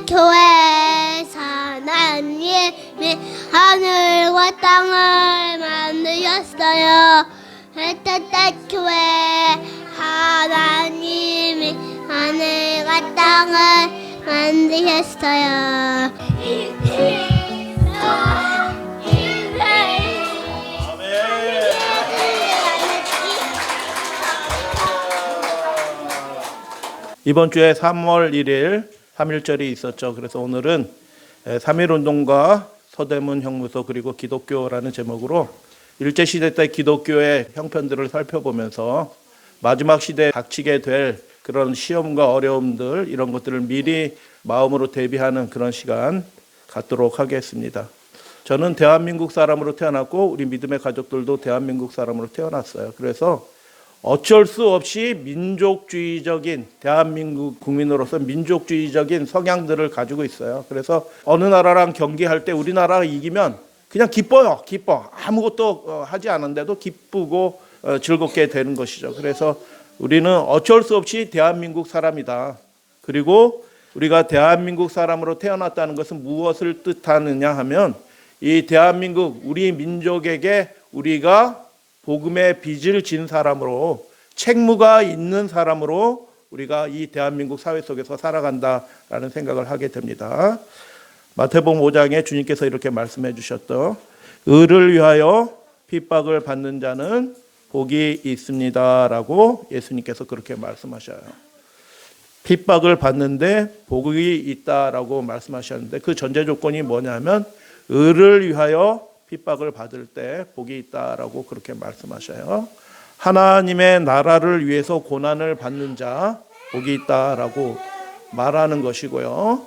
교회에서 하나님이 하늘과 땅을 만드셨어요. 에테테 교회 하나님이 하늘과 땅을 만드셨어요. 이번 주에 3월 1일 3.1절이 있었죠. 그래서 오늘은 3.1운동과 서대문 형무소 그리고 기독교라는 제목으로 일제시대 때 기독교의 형편들을 살펴보면서 마지막 시대에 닥치게 될 그런 시험과 어려움들 이런 것들을 미리 마음으로 대비하는 그런 시간 갖도록 하겠습니다. 저는 대한민국 사람으로 태어났고 우리 믿음의 가족들도 대한민국 사람으로 태어났어요. 그래서 어쩔 수 없이 민족주의적인 대한민국 국민으로서 민족주의적인 성향들을 가지고 있어요. 그래서 어느 나라랑 경기할 때 우리나라가 이기면 그냥 기뻐요. 기뻐. 아무것도 하지 않은데도 기쁘고 즐겁게 되는 것이죠. 그래서 우리는 어쩔 수 없이 대한민국 사람이다. 그리고 우리가 대한민국 사람으로 태어났다는 것은 무엇을 뜻하느냐 하면 이 대한민국 우리 민족에게 우리가 복음의 빚을 진 사람으로 책무가 있는 사람으로 우리가 이 대한민국 사회 속에서 살아간다라는 생각을 하게 됩니다. 마태복음 5장에 주님께서 이렇게 말씀해 주셨던 의를 위하여 핍박을 받는 자는 복이 있습니다라고 예수님께서 그렇게 말씀하셔요. 핍박을 받는데 복이 있다라고 말씀하셨는데 그 전제 조건이 뭐냐면 의를 위하여 핍박을 받을 때 복이 있다라고 그렇게 말씀하셔요. 하나님의 나라를 위해서 고난을 받는 자 복이 있다라고 말하는 것이고요.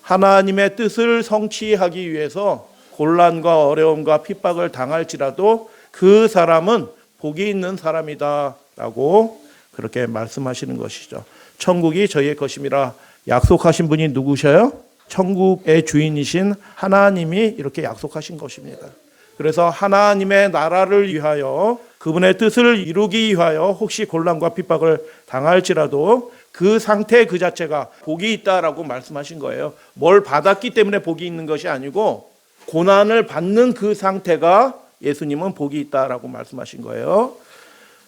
하나님의 뜻을 성취하기 위해서 곤란과 어려움과 핍박을 당할지라도 그 사람은 복이 있는 사람이다라고 그렇게 말씀하시는 것이죠. 천국이 저희의 것임이라 약속하신 분이 누구셔요? 천국의 주인이신 하나님이 이렇게 약속하신 것입니다. 그래서 하나님의 나라를 위하여 그분의 뜻을 이루기 위하여 혹시 곤란과 핍박을 당할지라도 그 상태 그 자체가 복이 있다라고 말씀하신 거예요. 뭘 받았기 때문에 복이 있는 것이 아니고 고난을 받는 그 상태가 예수님은 복이 있다라고 말씀하신 거예요.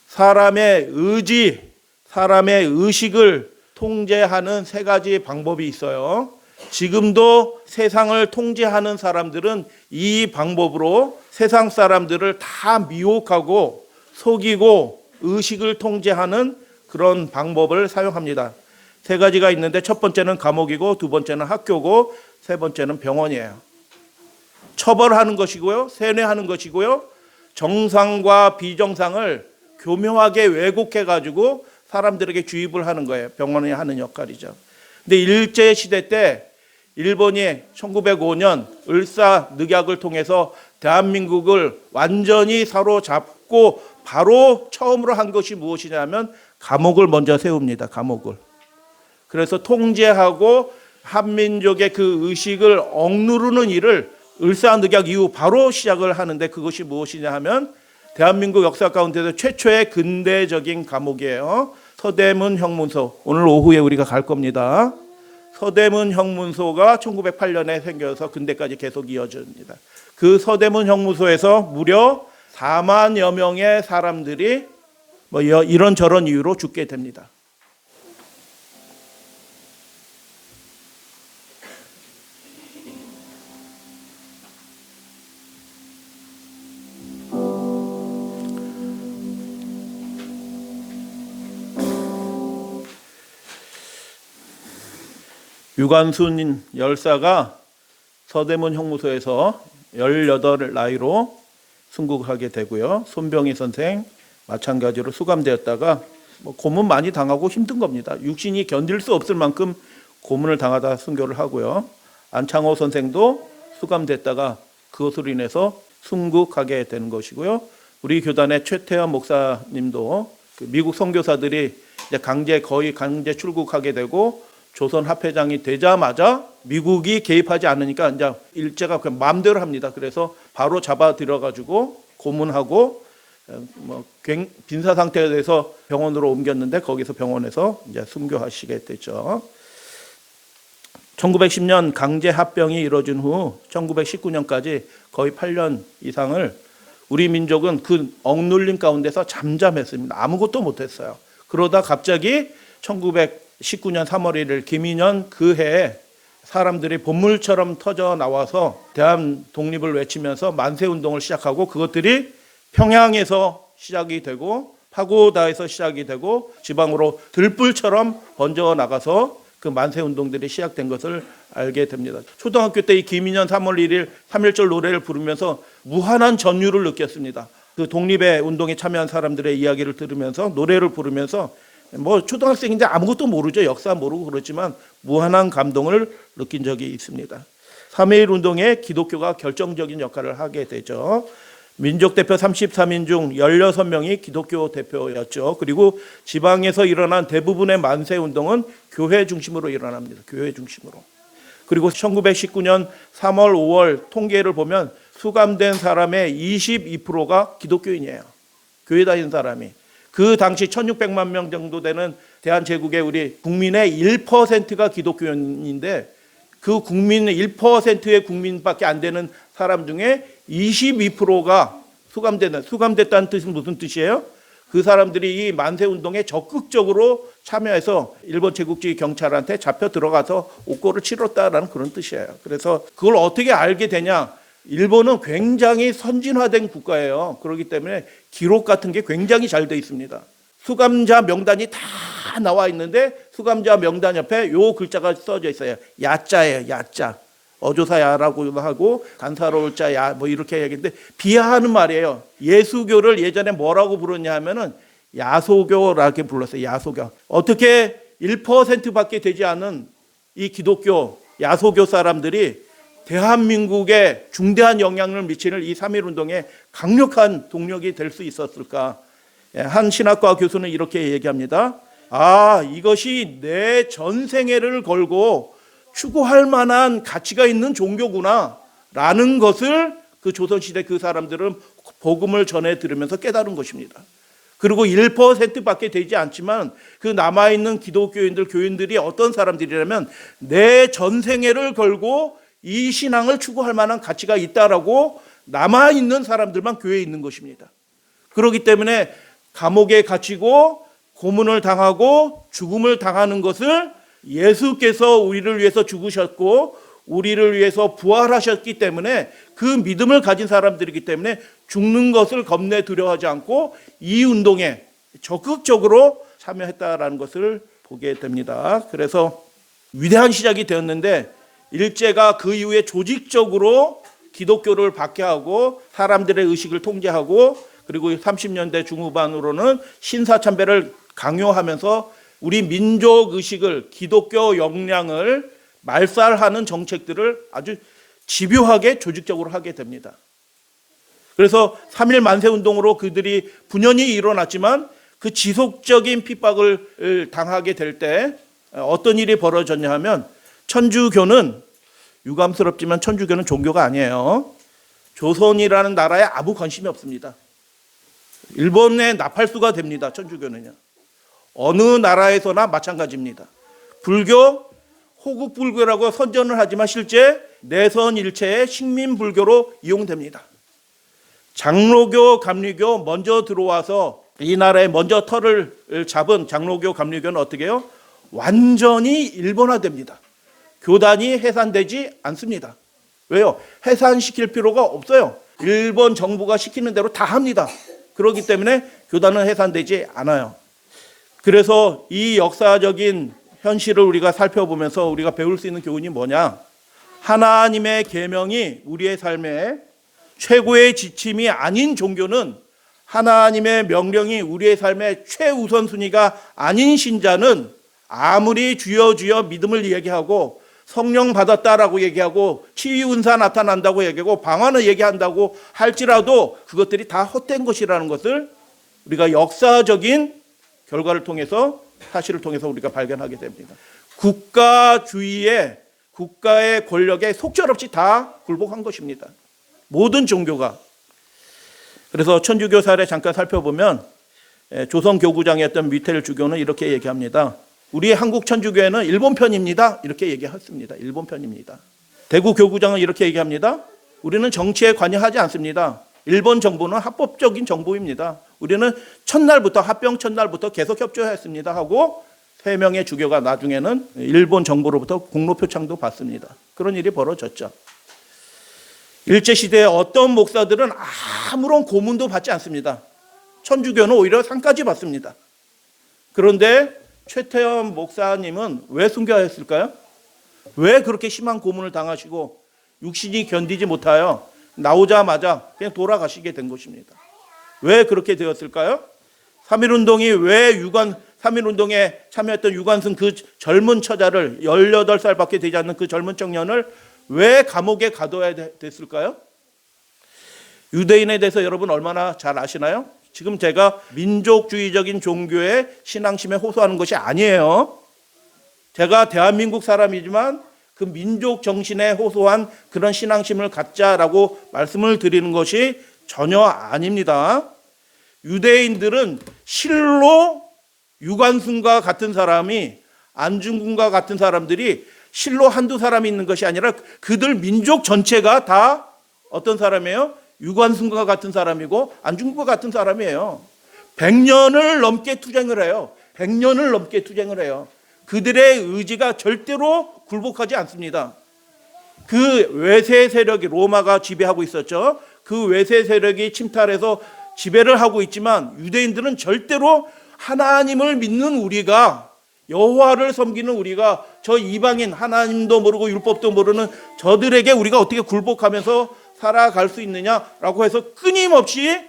사람의 의지, 사람의 의식을 통제하는 세 가지 방법이 있어요. 지금도 세상을 통제하는 사람들은 이 방법으로 세상 사람들을 다 미혹하고 속이고 의식을 통제하는 그런 방법을 사용합니다. 세 가지가 있는데 첫 번째는 감옥이고 두 번째는 학교고 세 번째는 병원이에요. 처벌하는 것이고요. 세뇌하는 것이고요. 정상과 비정상을 교묘하게 왜곡해가지고 사람들에게 주입을 하는 거예요. 병원이 하는 역할이죠. 근데 일제시대 때 일본이 1905년 을사늑약을 통해서 대한민국을 완전히 사로잡고 바로 처음으로 한 것이 무엇이냐면 감옥을 먼저 세웁니다. 감옥을. 그래서 통제하고 한민족의 그 의식을 억누르는 일을 을사늑약 이후 바로 시작을 하는데 그것이 무엇이냐 하면 대한민국 역사 가운데서 최초의 근대적인 감옥이에요. 서대문 형문소. 오늘 오후에 우리가 갈 겁니다. 서대문 형문소가 1908년에 생겨서 근대까지 계속 이어집니다. 그 서대문 형무소에서 무려 4만여 명의 사람들이 이런저런 이유로 죽게 됩니다. 유관순 열사가 서대문 형무소에서 18 나이로 순국하게 되고요. 손병희 선생 마찬가지로 수감되었다가 고문 많이 당하고 힘든 겁니다. 육신이 견딜 수 없을 만큼 고문을 당하다 순교를 하고요. 안창호 선생도 수감됐다가 그것으로 인해서 순국하게 되는 것이고요. 우리 교단의 최태원 목사님도 미국 선교사들이 거의 강제 출국하게 되고 조선 합회장이 되자마자 미국이 개입하지 않으니까 이제 일제가 그냥 마음대로 합니다. 그래서 바로 잡아 들여가지고 고문하고 빈사 상태가 돼서 병원으로 옮겼는데 거기서 병원에서 이제 순교하시게 됐죠. 1910년 강제 합병이 이루어진 후 1919년까지 거의 8년 이상을 우리 민족은 그 억눌림 가운데서 잠잠했습니다. 아무것도 못했어요. 그러다 갑자기 1919년 3월 1일 김인현 그 해에 사람들이 본물처럼 터져 나와서 대한 독립을 외치면서 만세운동을 시작하고 그것들이 평양에서 시작이 되고 파고다에서 시작이 되고 지방으로 들불처럼 번져 나가서 그 만세운동들이 시작된 것을 알게 됩니다. 초등학교 때 이 김인현 3월 1일 3.1절 노래를 부르면서 무한한 전율을 느꼈습니다. 그 독립의 운동에 참여한 사람들의 이야기를 들으면서 노래를 부르면서 뭐 초등학생인데 아무것도 모르죠. 역사 모르고 그렇지만 무한한 감동을 느낀 적이 있습니다. 3.1 운동에 기독교가 결정적인 역할을 하게 되죠. 민족대표 33인 중 16명이 기독교 대표였죠. 그리고 지방에서 일어난 대부분의 만세운동은 교회 중심으로 일어납니다. 교회 중심으로. 그리고 1919년 3월 5월 통계를 보면 수감된 사람의 22%가 기독교인이에요. 교회 다니는 사람이. 그 당시 1600만 명 정도 되는 대한제국의 우리 국민의 1%가 기독교인인데 그 국민의 1%의 국민밖에 안 되는 사람 중에 22%가 수감됐다는 뜻은 무슨 뜻이에요? 그 사람들이 이 만세운동에 적극적으로 참여해서 일본 제국주의 경찰한테 잡혀 들어가서 옥고를 치렀다라는 그런 뜻이에요. 그래서 그걸 어떻게 알게 되냐? 일본은 굉장히 선진화된 국가예요. 그렇기 때문에 기록 같은 게 굉장히 잘 돼 있습니다. 수감자 명단이 다 나와 있는데 수감자 명단 옆에 요 글자가 써져 있어요. 야자예요. 야자. 어조사야라고 하고 간사로울 자야 뭐 이렇게 얘기했는데 비하하는 말이에요. 예수교를 예전에 뭐라고 부르냐 하면은 야소교라고 불렀어요. 야소교. 어떻게 1%밖에 되지 않은 이 기독교 야소교 사람들이 대한민국에 중대한 영향을 미치는 이 3.1 운동에 강력한 동력이 될 수 있었을까? 한 신학과 교수는 이렇게 얘기합니다. 이것이 내 전생애를 걸고 추구할 만한 가치가 있는 종교구나 라는 것을 그 조선시대 그 사람들은 복음을 전해 들으면서 깨달은 것입니다. 그리고 1%밖에 되지 않지만 그 남아있는 기독교인들, 교인들이 어떤 사람들이라면 내 전생애를 걸고 이 신앙을 추구할 만한 가치가 있다라고 남아있는 사람들만 교회에 있는 것입니다. 그렇기 때문에 감옥에 갇히고 고문을 당하고 죽음을 당하는 것을 예수께서 우리를 위해서 죽으셨고 우리를 위해서 부활하셨기 때문에 그 믿음을 가진 사람들이기 때문에 죽는 것을 겁내 두려워하지 않고 이 운동에 적극적으로 참여했다라는 것을 보게 됩니다. 그래서 위대한 시작이 되었는데 일제가 그 이후에 조직적으로 기독교를 박해하고 사람들의 의식을 통제하고 그리고 30년대 중후반으로는 신사참배를 강요하면서 우리 민족 의식을 기독교 역량을 말살하는 정책들을 아주 집요하게 조직적으로 하게 됩니다. 그래서 3.1 만세운동으로 그들이 분연히 일어났지만 그 지속적인 핍박을 당하게 될 때 어떤 일이 벌어졌냐 하면 천주교는 유감스럽지만 천주교는 종교가 아니에요. 조선이라는 나라에 아무 관심이 없습니다. 일본의 나팔수가 됩니다. 천주교는요. 어느 나라에서나 마찬가지입니다. 불교, 호국불교라고 선전을 하지만 실제 내선일체의 식민불교로 이용됩니다. 장로교, 감리교 먼저 들어와서 이 나라에 먼저 털을 잡은 장로교, 감리교는 어떻게 해요? 완전히 일본화됩니다. 교단이 해산되지 않습니다. 왜요? 해산시킬 필요가 없어요. 일본 정부가 시키는 대로 다 합니다. 그렇기 때문에 교단은 해산되지 않아요. 그래서 이 역사적인 현실을 우리가 살펴보면서 우리가 배울 수 있는 교훈이 뭐냐? 하나님의 계명이 우리의 삶에 최고의 지침이 아닌 종교는 하나님의 명령이 우리의 삶의 최우선순위가 아닌 신자는 아무리 주여 주여 믿음을 얘기하고 성령 받았다라고 얘기하고 치유은사 나타난다고 얘기하고 방언을 얘기한다고 할지라도 그것들이 다 헛된 것이라는 것을 우리가 역사적인 결과를 통해서 사실을 통해서 우리가 발견하게 됩니다. 국가주의에 국가의 권력에 속절없이 다 굴복한 것입니다. 모든 종교가. 그래서 천주교 사례 잠깐 살펴보면 조선 교구장이었던 미텔 주교는 이렇게 얘기합니다. 우리 한국 천주교회는 일본 편입니다. 이렇게 얘기했습니다. 일본 편입니다. 대구 교구장은 이렇게 얘기합니다. 우리는 정치에 관여하지 않습니다. 일본 정부는 합법적인 정부입니다. 우리는 합병 첫날부터 계속 협조했습니다 하고 3명의 주교가 나중에는 일본 정부로부터 공로표창도 받습니다. 그런 일이 벌어졌죠. 일제시대에 어떤 목사들은 아무런 고문도 받지 않습니다. 천주교는 오히려 상까지 받습니다. 그런데 최태원 목사님은 왜 순교하였을까요? 왜 그렇게 심한 고문을 당하시고 육신이 견디지 못하여 나오자마자 그냥 돌아가시게 된 것입니다. 왜 그렇게 되었을까요? 3.1운동이 왜 3.1운동에 참여했던 유관순 그 젊은 처자를 18살밖에 되지 않는 그 젊은 청년을 왜 감옥에 가둬야 됐을까요? 유대인에 대해서 여러분 얼마나 잘 아시나요? 지금 제가 민족주의적인 종교의 신앙심에 호소하는 것이 아니에요. 제가 대한민국 사람이지만 그 민족 정신에 호소한 그런 신앙심을 갖자라고 말씀을 드리는 것이 전혀 아닙니다. 유대인들은 실로 유관순과 같은 사람이 안중근과 같은 사람들이 실로 한두 사람이 있는 것이 아니라 그들 민족 전체가 다 어떤 사람이에요? 유관순과 같은 사람이고 안중근과 같은 사람이에요. 100년을 넘게 투쟁을 해요. 100년을 넘게 투쟁을 해요. 그들의 의지가 절대로 굴복하지 않습니다. 그 외세 세력이 로마가 지배하고 있었죠. 그 외세 세력이 침탈해서 지배를 하고 있지만 유대인들은 절대로 하나님을 믿는 우리가, 여호와를 섬기는 우리가 저 이방인, 하나님도 모르고 율법도 모르는 저들에게 우리가 어떻게 굴복하면서 살아갈 수 있느냐라고 해서 끊임없이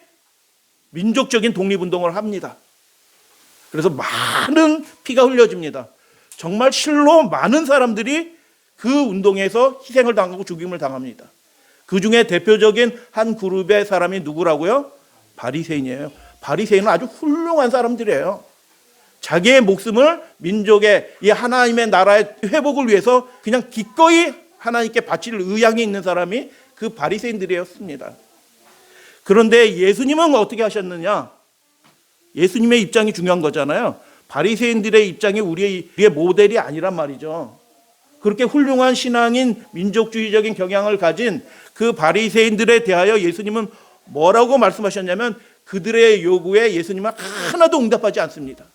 민족적인 독립운동을 합니다. 그래서 많은 피가 흘려집니다. 정말 실로 많은 사람들이 그 운동에서 희생을 당하고 죽임을 당합니다. 그 중에 대표적인 한 그룹의 사람이 누구라고요? 바리새인이에요. 바리새인은 아주 훌륭한 사람들이에요. 자기의 목숨을 민족의 이 하나님의 나라의 회복을 위해서 그냥 기꺼이 하나님께 바칠 의향이 있는 사람이 그 바리새인들이었습니다. 그런데 예수님은 어떻게 하셨느냐? 예수님의 입장이 중요한 거잖아요. 바리새인들의 입장이 우리의 모델이 아니란 말이죠. 그렇게 훌륭한 신앙인 민족주의적인 경향을 가진 그 바리새인들에 대하여 예수님은 뭐라고 말씀하셨냐면 그들의 요구에 예수님은 하나도 응답하지 않습니다.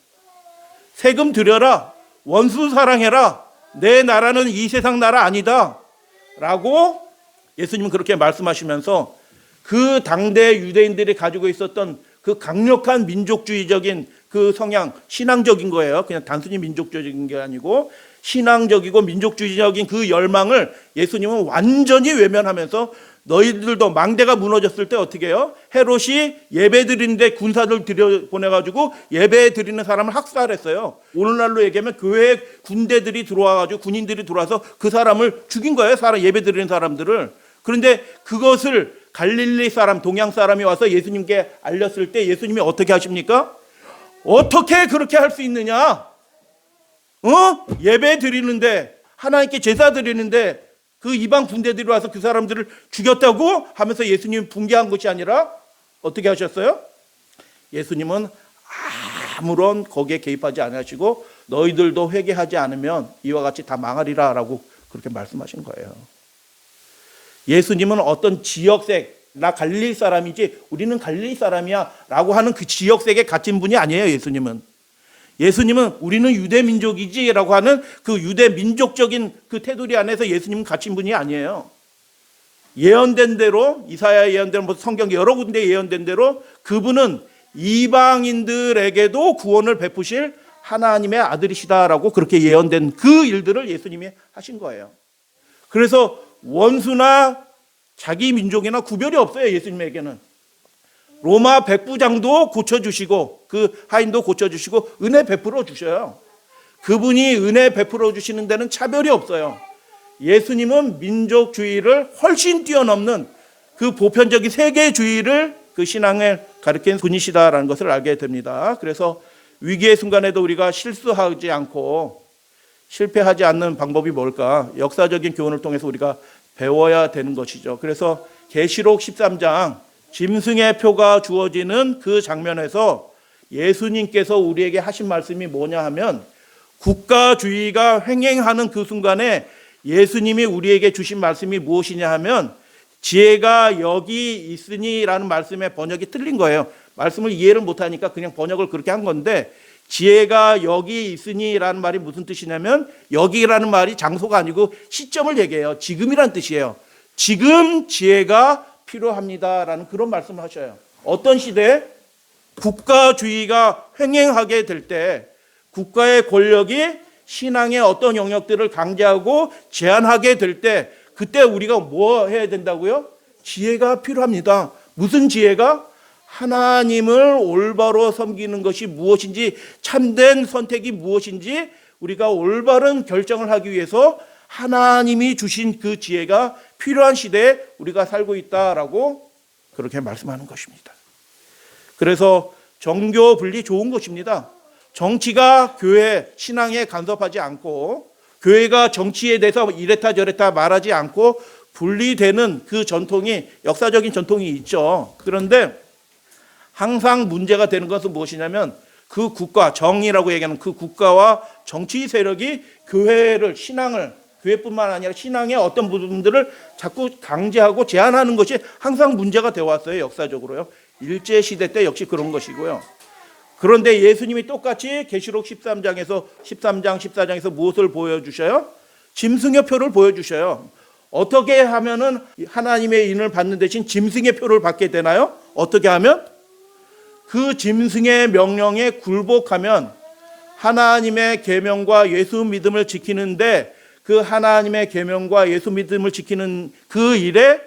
세금 들여라, 원수 사랑해라, 내 나라는 이 세상 나라 아니다 라고 예수님은 그렇게 말씀하시면서 그 당대 유대인들이 가지고 있었던 그 강력한 민족주의적인 그 성향, 신앙적인 거예요. 그냥 단순히 민족주의적인 게 아니고 신앙적이고 민족주의적인 그 열망을 예수님은 완전히 외면하면서 너희들도 망대가 무너졌을 때 어떻게 해요? 헤롯이 예배 드리는데 군사들 들여보내가지고 예배 드리는 사람을 학살했어요. 오늘날로 얘기하면 교회 군대들이 들어와가지고 군인들이 들어와서 그 사람을 죽인 거예요. 예배 드리는 사람들을. 그런데 그것을 갈릴리 사람, 동양 사람이 와서 예수님께 알렸을 때 예수님이 어떻게 하십니까? 어떻게 그렇게 할 수 있느냐? 예배 드리는데, 하나님께 제사 드리는데 그 이방 군대들이 와서 그 사람들을 죽였다고 하면서 예수님이 붕괴한 것이 아니라 어떻게 하셨어요? 예수님은 아무런 거기에 개입하지 않으시고 너희들도 회개하지 않으면 이와 같이 다 망하리라 라고 그렇게 말씀하신 거예요. 예수님은 어떤 지역색, 나 갈릴리 사람이지 우리는 갈릴리 사람이야 라고 하는 그 지역색에 갇힌 분이 아니에요. 예수님은 우리는 유대 민족이지 라고 하는 그 유대 민족적인 그 테두리 안에서 예수님은 갇힌 분이 아니에요. 예언된 대로, 이사야 예언된 성경 여러 군데 예언된 대로 그분은 이방인들에게도 구원을 베푸실 하나님의 아들이시다라고 그렇게 예언된 그 일들을 예수님이 하신 거예요. 그래서 원수나 자기 민족이나 구별이 없어요. 예수님에게는. 로마 백부장도 고쳐주시고 그 하인도 고쳐주시고 은혜 베풀어 주셔요. 그분이 은혜 베풀어 주시는 데는 차별이 없어요. 예수님은 민족주의를 훨씬 뛰어넘는 그 보편적인 세계주의를 그 신앙을 가르친 분이시다라는 것을 알게 됩니다. 그래서 위기의 순간에도 우리가 실수하지 않고 실패하지 않는 방법이 뭘까? 역사적인 교훈을 통해서 우리가 배워야 되는 것이죠. 그래서 계시록 13장 짐승의 표가 주어지는 그 장면에서 예수님께서 우리에게 하신 말씀이 뭐냐 하면 국가주의가 횡행하는 그 순간에 예수님이 우리에게 주신 말씀이 무엇이냐 하면 지혜가 여기 있으니라는 말씀의 번역이 틀린 거예요. 말씀을 이해를 못하니까 그냥 번역을 그렇게 한 건데, 지혜가 여기 있으니라는 말이 무슨 뜻이냐면 여기라는 말이 장소가 아니고 시점을 얘기해요. 지금이란 뜻이에요. 지금 지혜가 필요합니다라는 그런 말씀을 하셔요. 어떤 시대에 국가주의가 횡행하게 될 때, 국가의 권력이 신앙의 어떤 영역들을 강제하고 제한하게 될 때, 그때 우리가 뭐 해야 된다고요? 지혜가 필요합니다. 무슨 지혜가? 하나님을 올바로 섬기는 것이 무엇인지, 참된 선택이 무엇인지 우리가 올바른 결정을 하기 위해서 하나님이 주신 그 지혜가 필요한 시대에 우리가 살고 있다라고 그렇게 말씀하는 것입니다. 그래서 정교 분리 좋은 것입니다. 정치가 교회 신앙에 간섭하지 않고, 교회가 정치에 대해서 이랬다 저랬다 말하지 않고 분리되는 그 전통이, 역사적인 전통이 있죠. 그런데 항상 문제가 되는 것은 무엇이냐면 그 국가, 정이라고 얘기하는 그 국가와 정치 세력이 교회를, 신앙을, 교회뿐만 아니라 신앙의 어떤 부분들을 자꾸 강제하고 제한하는 것이 항상 문제가 되어 왔어요. 역사적으로요. 일제시대 때 역시 그런 것이고요. 그런데 예수님이 똑같이 계시록 13장, 14장에서 무엇을 보여주셔요? 짐승의 표를 보여주셔요. 어떻게 하면은 하나님의 인을 받는 대신 짐승의 표를 받게 되나요? 어떻게 하면? 그 짐승의 명령에 굴복하면, 하나님의 계명과 예수 믿음을 지키는데, 그 하나님의 계명과 예수 믿음을 지키는 그 일에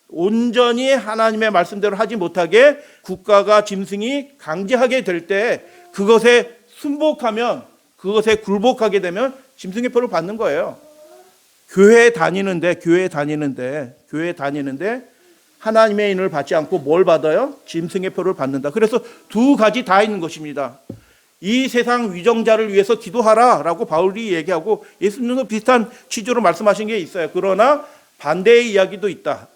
온전히 하나님의 말씀대로 하지 못하게 국가가, 짐승이 강제하게 될 때 그것에 순복하면, 그것에 굴복하게 되면 짐승의 표를 받는 거예요. 교회 다니는데 하나님의 인을 받지 않고 뭘 받아요? 짐승의 표를 받는다. 그래서 두 가지 다 있는 것입니다. 이 세상 위정자를 위해서 기도하라라고 바울이 얘기하고, 예수님도 비슷한 취지로 말씀하신 게 있어요. 그러나 반대의 이야기도 있다.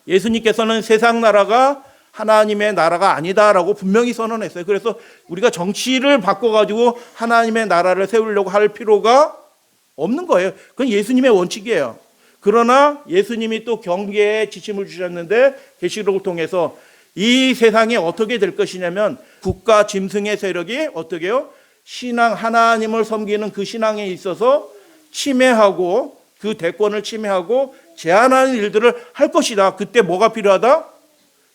예수님께서는 세상 나라가 하나님의 나라가 아니다라고 분명히 선언했어요. 그래서 우리가 정치를 바꿔가지고 하나님의 나라를 세우려고 할 필요가 없는 거예요. 그건 예수님의 원칙이에요. 그러나 예수님이 또 경계의 지침을 주셨는데, 계시록을 통해서 이 세상이 어떻게 될 것이냐면 국가, 짐승의 세력이 어떻게 해요? 신앙, 하나님을 섬기는 그 신앙에 있어서 침해하고, 그 대권을 침해하고 제한하는 일들을 할 것이다. 그때 뭐가 필요하다?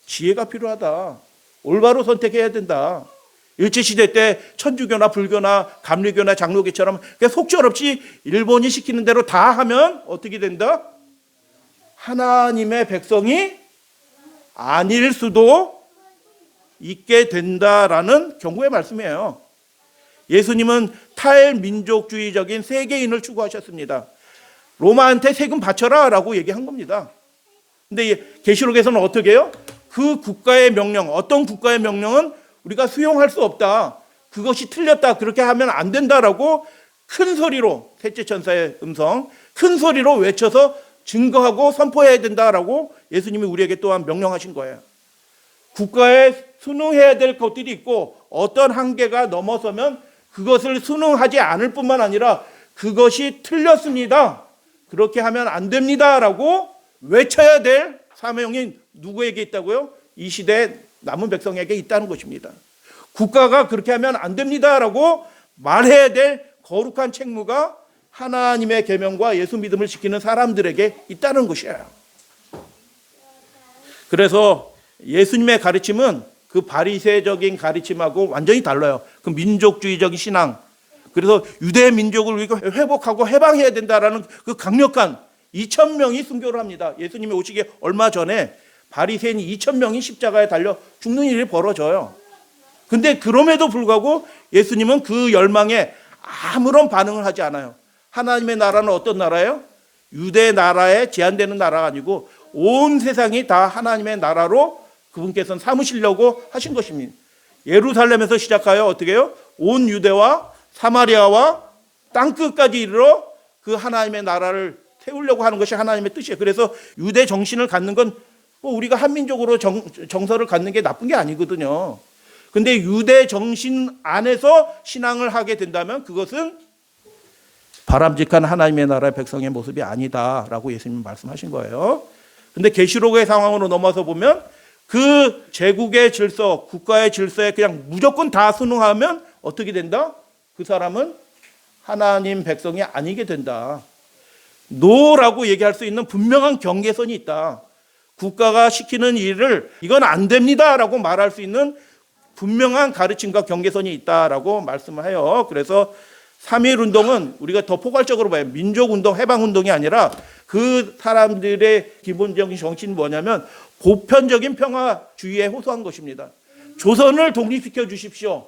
지혜가 필요하다. 올바로 선택해야 된다. 일제시대 때 천주교나 불교나 감리교나 장로교처럼 속절없이 일본이 시키는 대로 다 하면 어떻게 된다? 하나님의 백성이 아닐 수도 있게 된다라는 경고의 말씀이에요. 예수님은 탈민족주의적인 세계인을 추구하셨습니다. 로마한테 세금 바쳐라 라고 얘기한 겁니다. 근데 계시록에서는 어떻게 해요? 그 국가의 명령, 어떤 국가의 명령은 우리가 수용할 수 없다, 그것이 틀렸다, 그렇게 하면 안 된다라고 큰 소리로, 셋째 천사의 음성, 큰 소리로 외쳐서 증거하고 선포해야 된다라고 예수님이 우리에게 또한 명령하신 거예요. 국가에 순응해야 될 것들이 있고, 어떤 한계가 넘어서면 그것을 순응하지 않을 뿐만 아니라 그것이 틀렸습니다, 그렇게 하면 안 됩니다라고 외쳐야 될 사명이 누구에게 있다고요? 이 시대의 남은 백성에게 있다는 것입니다. 국가가 그렇게 하면 안 됩니다라고 말해야 될 거룩한 책무가 하나님의 계명과 예수 믿음을 지키는 사람들에게 있다는 것이에요. 그래서 예수님의 가르침은 그 바리새적인 가르침하고 완전히 달라요. 그 민족주의적인 신앙, 그래서 유대 민족을 우리가 회복하고 해방해야 된다라는 그 강력한 2,000명이 순교를 합니다. 예수님이 오시기 얼마 전에 바리새인 2,000명이 십자가에 달려 죽는 일이 벌어져요. 근데 그럼에도 불구하고 예수님은 그 열망에 아무런 반응을 하지 않아요. 하나님의 나라는 어떤 나라예요? 유대 나라에 제한되는 나라가 아니고 온 세상이 다 하나님의 나라로 그분께서는 삼으시려고 하신 것입니다. 예루살렘에서 시작하여 어떻게 해요? 온 유대와 사마리아와 땅끝까지 이르러 그 하나님의 나라를 세우려고 하는 것이 하나님의 뜻이에요. 그래서 유대 정신을 갖는 건 우리가 한민족으로 정서를 갖는 게 나쁜 게 아니거든요. 근데 유대 정신 안에서 신앙을 하게 된다면 그것은 바람직한 하나님의 나라의 백성의 모습이 아니다라고 예수님은 말씀하신 거예요. 근데 계시록의 상황으로 넘어서 보면 그 제국의 질서, 국가의 질서에 그냥 무조건 다 순응하면 어떻게 된다? 그 사람은 하나님 백성이 아니게 된다. 노라고 얘기할 수 있는 분명한 경계선이 있다. 국가가 시키는 일을 이건 안 됩니다라고 말할 수 있는 분명한 가르침과 경계선이 있다라고 말씀을 해요. 그래서 3.1 운동은 우리가 더 포괄적으로 봐요. 민족운동, 해방운동이 아니라 그 사람들의 기본적인 정신이 뭐냐면 보편적인 평화주의에 호소한 것입니다. 조선을 독립시켜 주십시오.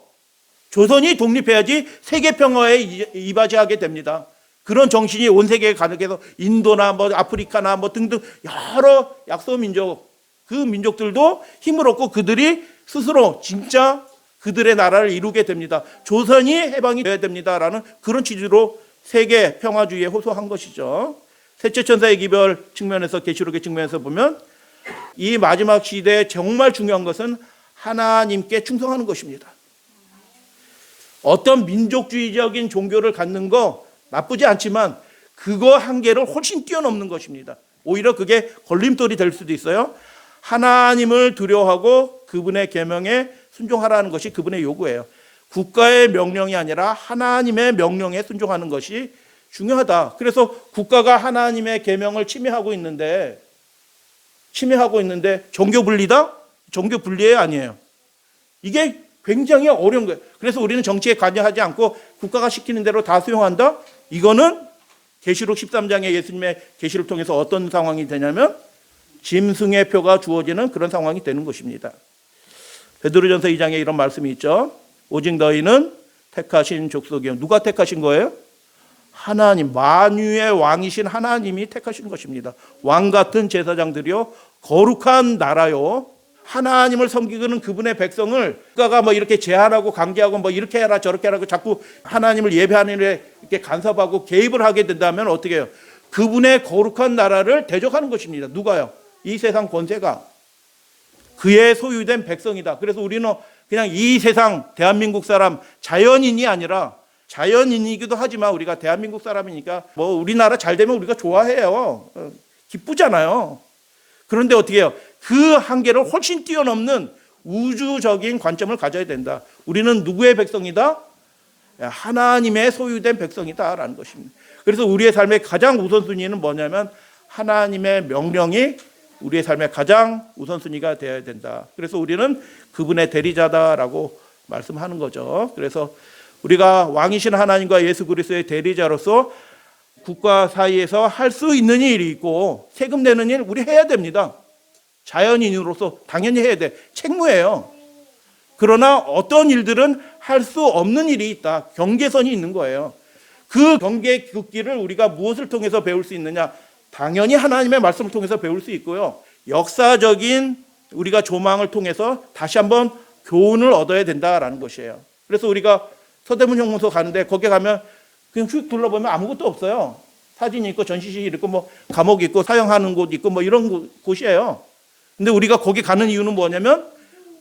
조선이 독립해야지 세계 평화에 이바지하게 됩니다. 그런 정신이 온 세계에 가득해서 인도나 뭐 아프리카나 뭐 등등 여러 약소 민족, 그 민족들도 힘을 얻고 그들이 스스로 진짜 그들의 나라를 이루게 됩니다. 조선이 해방이 되어야 됩니다라는 그런 취지로 세계 평화주의에 호소한 것이죠. 셋째 천사의 기별 측면에서, 계시록의 측면에서 보면 이 마지막 시대에 정말 중요한 것은 하나님께 충성하는 것입니다. 어떤 민족주의적인 종교를 갖는 거 나쁘지 않지만 그거 한계를 훨씬 뛰어넘는 것입니다. 오히려 그게 걸림돌이 될 수도 있어요. 하나님을 두려워하고 그분의 계명에 순종하라는 것이 그분의 요구예요. 국가의 명령이 아니라 하나님의 명령에 순종하는 것이 중요하다. 그래서 국가가 하나님의 계명을 침해하고 있는데 종교 분리다? 종교 분리예요, 아니에요? 이게 굉장히 어려운 거예요. 그래서 우리는 정치에 관여하지 않고 국가가 시키는 대로 다 수용한다? 이거는 계시록 13장의 예수님의 계시를 통해서 어떤 상황이 되냐면 짐승의 표가 주어지는 그런 상황이 되는 것입니다. 베드로전서 2장에 이런 말씀이 있죠. 오직 너희는 택하신 족속이요. 누가 택하신 거예요? 하나님, 만유의 왕이신 하나님이 택하신 것입니다. 왕 같은 제사장들이요, 거룩한 나라요, 하나님을 섬기는 그분의 백성을 국가가 뭐 이렇게 제한하고 강제하고 뭐 이렇게 해라 저렇게 하라고 자꾸 하나님을 예배하는 일에 이렇게 간섭하고 개입을 하게 된다면 어떻게 해요? 그분의 거룩한 나라를 대적하는 것입니다. 누가요? 이 세상 권세가 그의 소유된 백성이다. 그래서 우리는 그냥 이 세상 대한민국 사람 자연인이 아니라, 자연인이기도 하지만 우리가 대한민국 사람이니까 뭐 우리나라 잘 되면 우리가 좋아해요. 기쁘잖아요. 그런데 어떻게 해요? 그 한계를 훨씬 뛰어넘는 우주적인 관점을 가져야 된다. 우리는 누구의 백성이다? 하나님의 소유된 백성이다라는 것입니다. 그래서 우리의 삶의 가장 우선순위는 뭐냐면 하나님의 명령이 우리의 삶의 가장 우선순위가 되어야 된다. 그래서 우리는 그분의 대리자다라고 말씀하는 거죠. 그래서 우리가 왕이신 하나님과 예수 그리스도의 대리자로서 국가 사이에서 할 수 있는 일이 있고 세금 내는 일 우리 해야 됩니다. 자연인으로서 당연히 해야 돼. 책무예요. 그러나 어떤 일들은 할 수 없는 일이 있다. 경계선이 있는 거예요. 그 경계 긋기를 우리가 무엇을 통해서 배울 수 있느냐? 당연히 하나님의 말씀을 통해서 배울 수 있고요. 역사적인 우리가 조망을 통해서 다시 한번 교훈을 얻어야 된다라는 것이에요. 그래서 우리가 서대문 형무소 가는데 거기 가면 그냥 휙 둘러보면 아무것도 없어요. 사진이 있고 전시실 있고 뭐 감옥이 있고 사형하는 곳 있고 뭐 이런 곳이에요. 근데 우리가 거기 가는 이유는 뭐냐면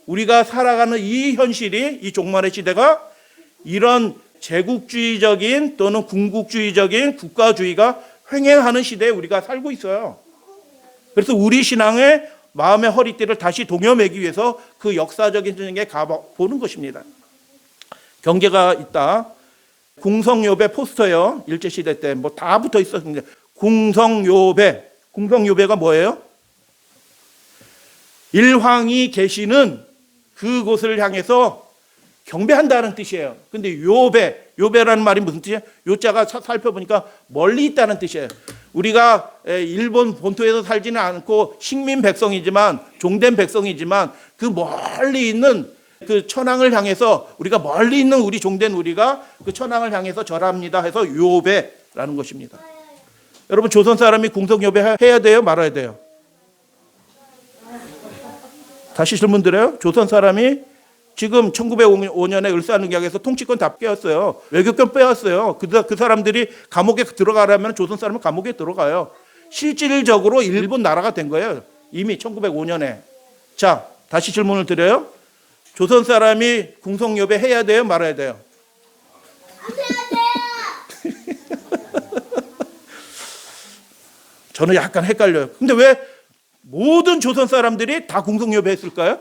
우리가 살아가는 이 현실이, 이 종말의 시대가 이런 제국주의적인 또는 군국주의적인 국가주의가 횡행하는 시대에 우리가 살고 있어요. 그래서 우리 신앙의 마음의 허리띠를 다시 동여매기 위해서 그 역사적인 전쟁에 가보는 것입니다. 경계가 있다. 궁성요배 포스터요. 일제시대 때 뭐 다 붙어 있었는데 궁성요배. 궁성요배가 뭐예요? 일황이 계시는 그곳을 향해서 경배한다는 뜻이에요. 근데 요배라는 말이 무슨 뜻이에요? 요자가 살펴보니까 멀리 있다는 뜻이에요. 우리가 일본 본토에서 살지는 않고 식민 백성이지만, 종된 백성이지만 그 멀리 있는 그 천황을 향해서, 우리가 멀리 있는 우리 종된 우리가 그 천황을 향해서 절합니다 해서 요배라는 것입니다. 여러분, 조선 사람이 궁성요배 해야 돼요? 말아야 돼요? 다시 질문 드려요. 조선 사람이 지금 1905년에 을사늑약에서 통치권 다 빼앗어요. 외교권 빼앗어요. 그 사람들이 감옥에 들어가려면 조선 사람은 감옥에 들어가요. 실질적으로 일본 나라가 된 거예요. 이미 1905년에. 자, 다시 질문을 드려요. 조선 사람이 궁성요배 해야 돼요? 말아야 돼요? 안 해야 돼요. 저는 약간 헷갈려요. 근데 왜 모든 조선 사람들이 다 공성여배 했을까요?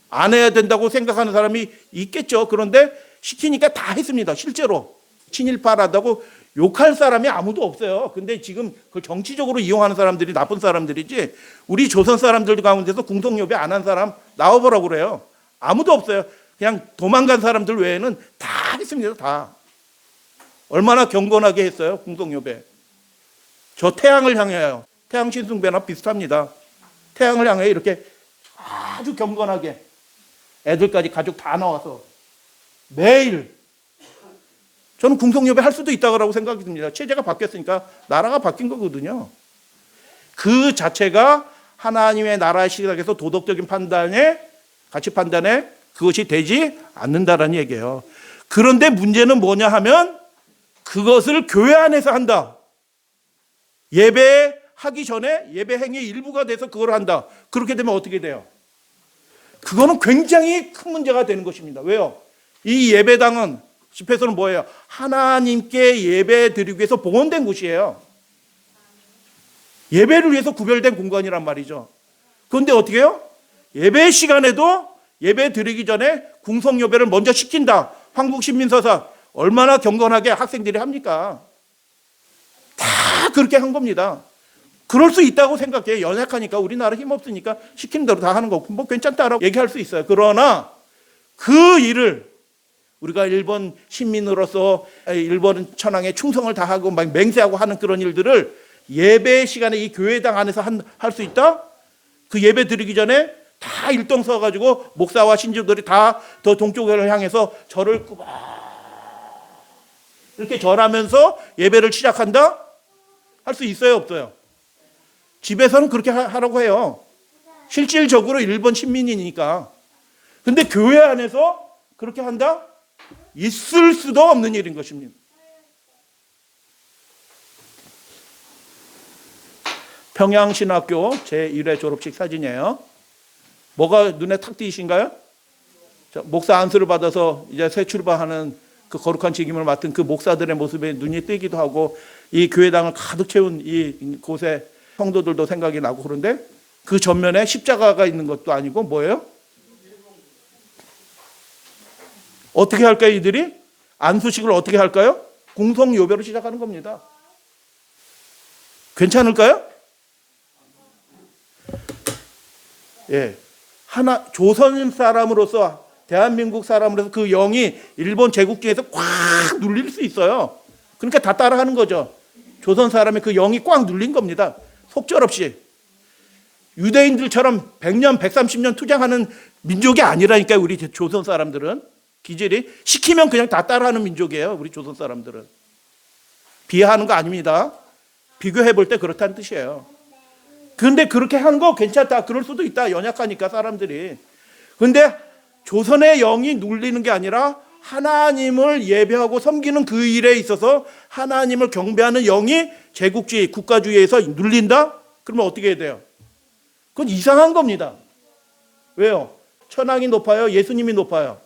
안 해야 된다고 생각하는 사람이 있겠죠. 그런데 시키니까 다 했습니다. 실제로 친일파라다고 욕할 사람이 아무도 없어요. 근데 지금 그걸 정치적으로 이용하는 사람들이 나쁜 사람들이지, 우리 조선 사람들 가운데서 공성여배 안 한 사람 나와보라고 그래요. 아무도 없어요. 그냥 도망간 사람들 외에는 다 했습니다. 다. 얼마나 경건하게 했어요. 공성여배. 저 태양을 향해요. 태양 신숭배나 비슷합니다. 태양을 향해 이렇게 아주 경건하게 애들까지 가족 다 나와서 매일, 저는 공성여배 할 수도 있다고 생각이 듭니다. 체제가 바뀌었으니까 나라가 바뀐 거거든요. 그 자체가 하나님의 나라의 시각에서 도덕적인 판단에, 가치 판단에 그것이 되지 않는다라는 얘기예요. 그런데 문제는 뭐냐 하면 그것을 교회 안에서 한다. 예배하기 전에 예배 행위의 일부가 돼서 그걸 한다. 그렇게 되면 어떻게 돼요? 그거는 굉장히 큰 문제가 되는 것입니다. 왜요? 이 예배당은, 집회소는 뭐예요? 하나님께 예배 드리기 위해서 봉헌된 곳이에요. 예배를 위해서 구별된 공간이란 말이죠. 그런데 어떻게 해요? 예배 시간에도 예배 드리기 전에 궁성여배를 먼저 시킨다. 황국신민서사 얼마나 경건하게 학생들이 합니까? 다 그렇게 한 겁니다. 그럴 수 있다고 생각해요. 연약하니까, 우리나라 힘없으니까 시키는 대로 다 하는 거고 뭐 괜찮다라고 얘기할 수 있어요. 그러나 그 일을 우리가 일본 시민으로서 일본 천황에 충성을 다하고 막 맹세하고 하는 그런 일들을 예배 시간에 이 교회당 안에서 할 수 있다? 그 예배 드리기 전에 다 일동 서가지고 목사와 신주들이 다 더 동쪽을 향해서 절을 이렇게 절하면서 예배를 시작한다? 할 수 있어요, 없어요? 집에서는 그렇게 하라고 해요. 실질적으로 일본 식민이니까. 근데 교회 안에서 그렇게 한다? 있을 수도 없는 일인 것입니다. 평양신학교 제1회 졸업식 사진이에요. 뭐가 눈에 탁 띄신가요? 목사 안수를 받아서 이제 새 출발하는 그 거룩한 직임을 맡은 그 목사들의 모습에 눈이 뜨기도 하고, 이 교회당을 가득 채운 이 곳에 성도들도 생각이 나고, 그런데 그 전면에 십자가가 있는 것도 아니고 뭐예요? 어떻게 할까요, 이들이? 안수식을 어떻게 할까요? 공성요배로 시작하는 겁니다. 괜찮을까요? 예. 조선 사람으로서, 대한민국 사람으로서 그 영이 일본 제국주의에서 꽉 눌릴 수 있어요. 그러니까 다 따라하는 거죠. 조선 사람의 그 영이 꽉 눌린 겁니다. 속절없이. 유대인들처럼 100년, 130년 투쟁하는 민족이 아니라니까요, 우리 조선 사람들은. 기질이 시키면 그냥 다 따라하는 민족이에요, 우리 조선 사람들은. 비하하는 거 아닙니다. 비교해 볼 때 그렇다는 뜻이에요. 그런데 그렇게 하는 거 괜찮다, 그럴 수도 있다, 연약하니까 사람들이. 그런데 조선의 영이 눌리는 게 아니라 하나님을 예배하고 섬기는 그 일에 있어서 하나님을 경배하는 영이 제국주의, 국가주의에서 눌린다? 그러면 어떻게 해야 돼요? 그건 이상한 겁니다. 왜요? 천황이 높아요? 예수님이 높아요?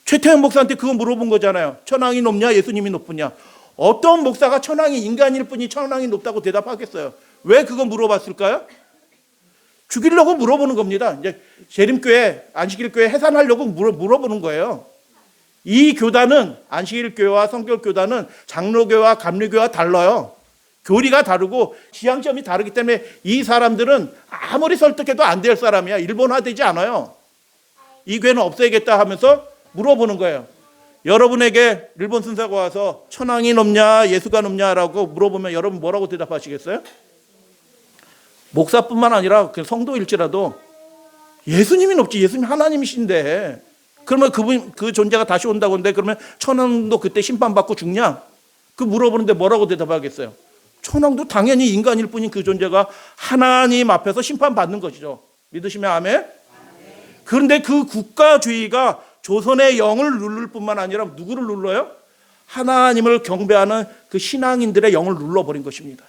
최태원 목사한테 그거 물어본 거잖아요. 천황이 높냐, 예수님이 높으냐? 어떤 목사가 천황이 인간일 뿐이 천황이 높다고 대답하겠어요? 왜 그거 물어봤을까요? 죽이려고 물어보는 겁니다. 이제 재림교회, 안식일교회 해산하려고 물어보는 거예요. 이 교단은, 안식일교회와 성결교단은 장로교회와 감리교회와 달라요. 교리가 다르고 지향점이 다르기 때문에 이 사람들은 아무리 설득해도 안 될 사람이야. 일본화되지 않아요. 이 교회는 없애야겠다 하면서 물어보는 거예요. 여러분에게 일본 순사가 와서 천황이 높냐, 예수가 높냐라고 물어보면 여러분 뭐라고 대답하시겠어요? 목사뿐만 아니라 성도일지라도 예수님이 높지, 예수님 하나님이신데, 그러면 그 존재가 다시 온다고 하는데, 그러면 천황도 그때 심판받고 죽냐? 그 물어보는데 뭐라고 대답하겠어요? 천황도 당연히 인간일 뿐인 그 존재가 하나님 앞에서 심판받는 것이죠. 믿으시면 아멘? 그런데 그 국가주의가 조선의 영을 누를 뿐만 아니라 누구를 눌러요? 하나님을 경배하는 그 신앙인들의 영을 눌러버린 것입니다.